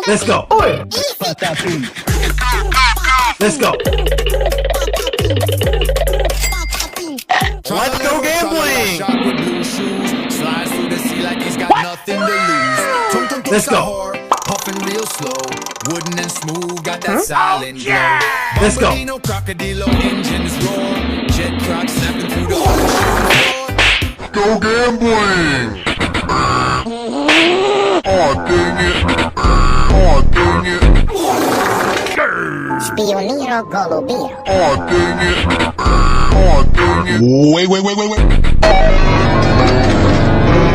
Let's go. Let's go. Let's go gambling. Let's go. Puffing real slow, wooden and smooth, got that silent glow. Let's go. No crocodile engines roar, jet clock snapping through the ocean. Go gambling! Oh dang it! Oh dang it! Spioniro Golubiro. Oh dang it! Oh dang it! Wait.